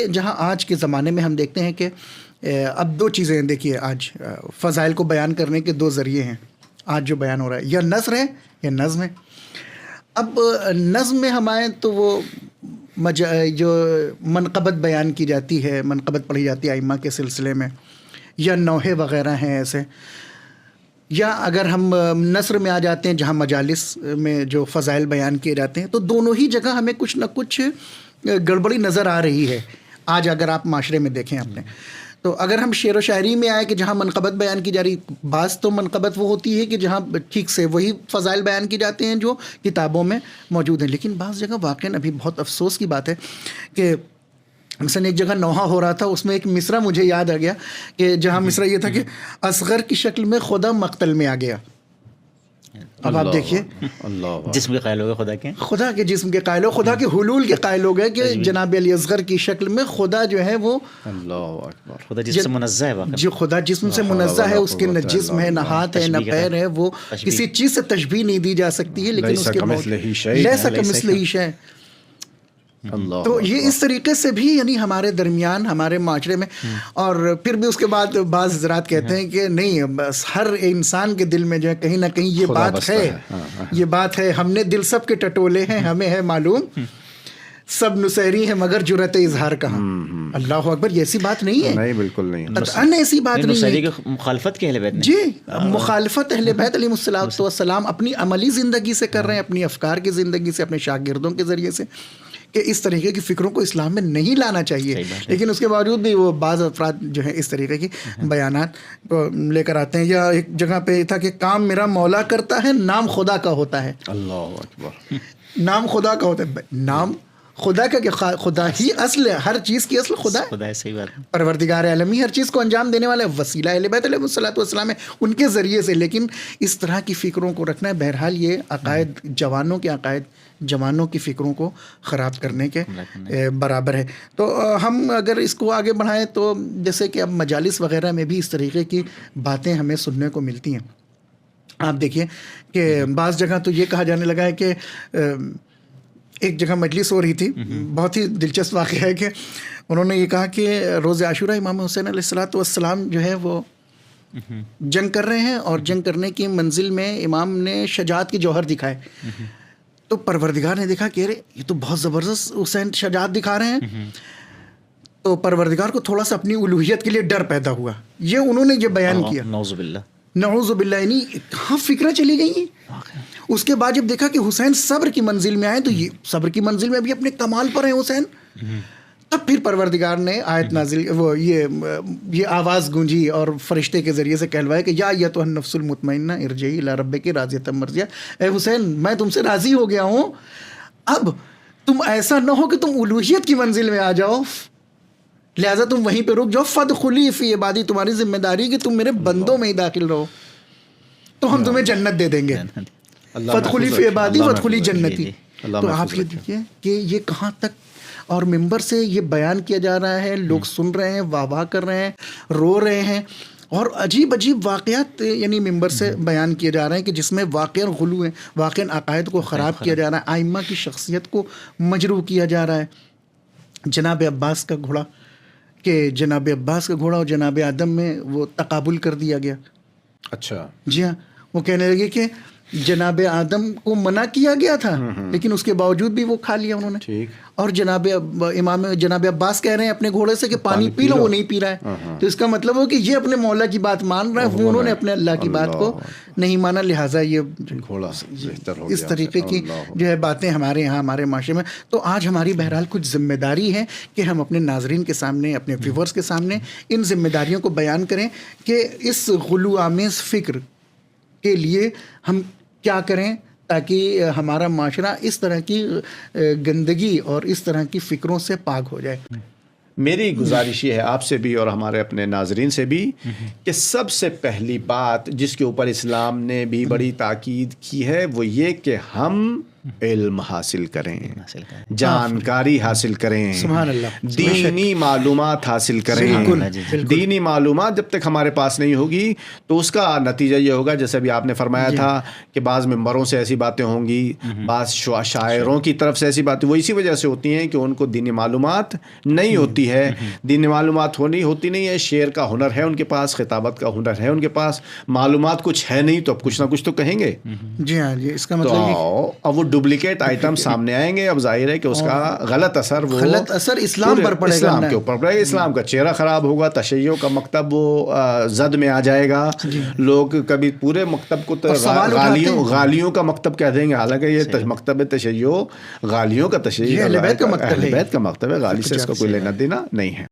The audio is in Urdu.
جہاں آج کے زمانے میں ہم دیکھتے ہیں کہ اب دو چیزیں ہیں. دیکھیے آج فضائل کو بیان کرنے کے دو ذریعے ہیں آج جو بیان ہو رہا ہے, یا نثر ہے یا نظم ہے. اب نظم میں ہم آئیں تو وہ جو منقبت بیان کی جاتی ہے, منقبت پڑھی جاتی ہے ائمہ کے سلسلے میں, یا نوحے وغیرہ ہیں ایسے. یا اگر ہم نثر میں آ جاتے ہیں جہاں مجالس میں جو فضائل بیان کیے جاتے ہیں, تو دونوں ہی جگہ ہمیں کچھ نہ کچھ گڑبڑی نظر آ رہی ہے آج اگر آپ معاشرے میں دیکھیں اپنے. تو اگر ہم شعر و شاعری میں آئے کہ جہاں منقبت بیان کی جا رہی, بعض تو منقبت وہ ہوتی ہے کہ جہاں ٹھیک سے وہی فضائل بیان کی جاتے ہیں جو کتابوں میں موجود ہیں, لیکن بعض جگہ واقعاً ابھی بہت افسوس کی بات ہے کہ مثلا ایک جگہ نوحہ ہو رہا تھا, اس میں ایک مصرع مجھے یاد آ گیا کہ جہاں مصرع یہ تھا کہ اصغر کی شکل میں خدا مقتل میں آ گیا. اب آپ دیکھیے جسم کے قائل ہو گئے خدا کے, خدا کے جسم کے قائل ہو, خدا کے حلول کے قائل ہو گئے کہ جناب علی اصغر کی شکل میں خدا جو ہے وہ خدا جسم سے منزہ ہے, جو خدا جسم سے منزہ ہے, اس کے نہ جسم ہے, نہ ہاتھ ہے, نہ پیر ہے, وہ کسی چیز سے تشبیہ نہیں دی جا سکتی ہے, لیکن اس کے لیسا کمثلہ شیء. تو یہ اس طریقے سے بھی یعنی ہمارے درمیان ہمارے معاشرے میں, اور پھر بھی اس کے بعد بعض حضرات کہتے ہیں کہ نہیں, بس ہر انسان کے دل میں جو ہے کہیں نہ کہیں یہ بات ہے, یہ بات ہے, ہم نے دل سب کے ٹٹولے ہیں, ہمیں ہے معلوم سب نصیری ہیں مگر جرأت اظہار کہاں. اللہ اکبر, یہ ایسی بات نہیں ہے, نہیں بالکل نہیں, قطعاً ایسی بات نہیں ہے. مخالفت کے اہل بیت نے, جی مخالفت اہل بیت علیہ الصلوۃ والسلام اپنی عملی زندگی سے کر رہے ہیں, اپنی افکار کی زندگی سے, اپنے شاگردوں کے ذریعے سے, کہ اس طریقے کی فکروں کو اسلام میں نہیں لانا چاہیے. لیکن اس کے باوجود بھی وہ بعض افراد جو ہیں اس طریقے کی بیانات کو لے کر آتے ہیں. یا ایک جگہ پہ یہ تھا کہ کام میرا مولا کرتا ہے, نام خدا کا ہوتا ہے. اللہ اکبر, نام خدا کا ہوتا ہے, نام خدا کا, کہ خدا ہی اصل ہے, ہر چیز کی اصل خدا ہے, صحیح بات ہے, پروردگار عالمی ہر چیز کو انجام دینے والا ہے, وسیلہ اہل بیت علیہ الصلوۃ والسلام ہے ان کے ذریعے سے. لیکن اس طرح کی فکروں کو رکھنا ہے, بہرحال یہ عقائد جوانوں کے عقائد جوانوں کی فکروں کو خراب کرنے کے برابر ہے. تو ہم اگر اس کو آگے بڑھائیں تو جیسے کہ اب مجالس وغیرہ میں بھی اس طریقے کی باتیں ہمیں سننے کو ملتی ہیں. آپ دیکھیے کہ بعض جگہ تو یہ کہا جانے لگا ہے کہ ایک جگہ مجلس ہو رہی تھی, بہت ہی دلچسپ واقعہ ہے کہ انہوں نے یہ کہا کہ روز عاشورہ امام حسین علیہ الصلوۃ والسلام جو ہے وہ جنگ کر رہے ہیں, اور جنگ کرنے کی منزل میں امام نے شجاعت کے جوہر دکھائے. تو پروردگار نے دیکھا کہ یہ تو بہت زبردست حسین شجاعت دکھا رہے ہیں, تو پروردگار کو تھوڑا سا اپنی الوہیت کے لیے ڈر پیدا ہوا. یہ انہوں نے یہ بیان کیا, نعوذ باللہ, نعوذ باللہ, یعنی کہاں فکریں چلی گئی ہیں. اس کے بعد جب دیکھا کہ حسین صبر کی منزل میں آئے, تو یہ صبر کی منزل میں بھی اپنے کمال پر ہیں حسین, تب پھر پروردگار نے آیت نازل, وہ یہ آواز گونجی اور فرشتے کے ذریعے سے کہلوایا کہ یا ایتھا النفس المطمئنہ ارجعی الی ربک راضیۃ مرضیہ, اے حسین میں تم سے راضی ہو گیا ہوں, اب تم ایسا نہ ہو کہ تم الوہیت کی منزل میں آ جاؤ, لہٰذا تم وہیں پہ رک جاؤ. فادخلی فی عبادی, تمہاری ذمہ داری کہ تم میرے بندوں میں ہی داخل رہو, تو ہم تمہیں جنت دے دیں گے. فادخلی فی عبادی وادخلی جنتی. تو آپ یہ دیکھیے کہ یہ کہاں تک, اور ممبر سے یہ بیان کیا جا رہا ہے, لوگ سن رہے ہیں, واہ واہ کر رہے ہیں, رو رہے ہیں, اور عجیب عجیب واقعات یعنی ممبر سے بیان کیے جا رہے ہیں کہ جس میں واقعاً غلو ہے, واقعاً عقائد کو خراب کیا جا رہا ہے, ائمہ کی شخصیت کو مجروح کیا جا رہا ہے. جناب عباس کا گھوڑا, کہ جناب عباس کا گھوڑا اور جناب آدم میں وہ تقابل کر دیا گیا. اچھا, جی ہاں, وہ کہنے لگے کہ جناب آدم کو منع کیا گیا تھا, لیکن اس کے باوجود بھی وہ کھا لیا انہوں نے. اور جناب عباس کہہ رہے ہیں اپنے گھوڑے سے کہ پانی پی لو, وہ نہیں پی رہا ہے. تو اس کا مطلب ہو کہ یہ اپنے مولا کی بات مان رہا ہے, انہوں نے اپنے اللہ کی بات کو نہیں مانا, لہٰذا یہ گھوڑا اس طریقے کی جو ہے باتیں ہمارے یہاں ہمارے معاشرے میں. تو آج ہماری بہرحال کچھ ذمہ داری ہے کہ ہم اپنے ناظرین کے سامنے, اپنے ویورز کے سامنے ان ذمہ داریوں کو بیان کریں کہ اس غلو آمیز فکر کے لیے ہم کیا کریں تاکہ ہمارا معاشرہ اس طرح کی گندگی اور اس طرح کی فکروں سے پاک ہو جائے. میری گزارش یہ ہے آپ سے بھی اور ہمارے اپنے ناظرین سے بھی کہ سب سے پہلی بات جس کے اوپر اسلام نے بھی بڑی تاکید کی ہے وہ یہ کہ ہم علم حاصل کریں، حاصل کریں، جانکاری حاصل کریں، سبحان اللہ، دینی معلومات حاصل کریں۔ بالکل، دینی معلومات جب تک ہمارے پاس نہیں ہوگی تو اس کا نتیجہ یہ ہوگا جیسے ابھی آپ نے فرمایا تھا کہ بعض ممبروں سے ایسی باتیں ہوں گی، بعض شاعروں کی طرف سے ایسی باتیں، وہ اسی وجہ سے ہوتی ہیں کہ ان کو دینی معلومات نہیں ہوتی ہے۔ دینی معلومات ہوتی نہیں ہے، شعر کا ہنر ہے ان کے پاس، خطابت کا ہنر ہے ان کے پاس، معلومات کچھ ہے نہیں تو اب کچھ نہ کچھ تو کہیں گے۔ جی ہاں جی، اس کا تو مطلب اب وہ ڈپلیکیٹ آئٹم سامنے آئیں گے، اب ظاہر ہے کہ اس کا غلط اثر اسلام پر پڑے گا، اسلام کے اوپر پڑے گا، اسلام کا چہرہ خراب ہوگا، تشیع کا مکتب وہ زد میں آ جائے گا، لوگ کبھی پورے مکتب کو غالیوں کا مکتب کہہ دیں گے، حالانکہ یہ مکتب تشیع غالیوں کا تشیع، اہل بیت کا مکتب ہے، اہل بیت کا مکتب ہے، غالی سے اس کا کوئی لینا دینا نہیں ہے۔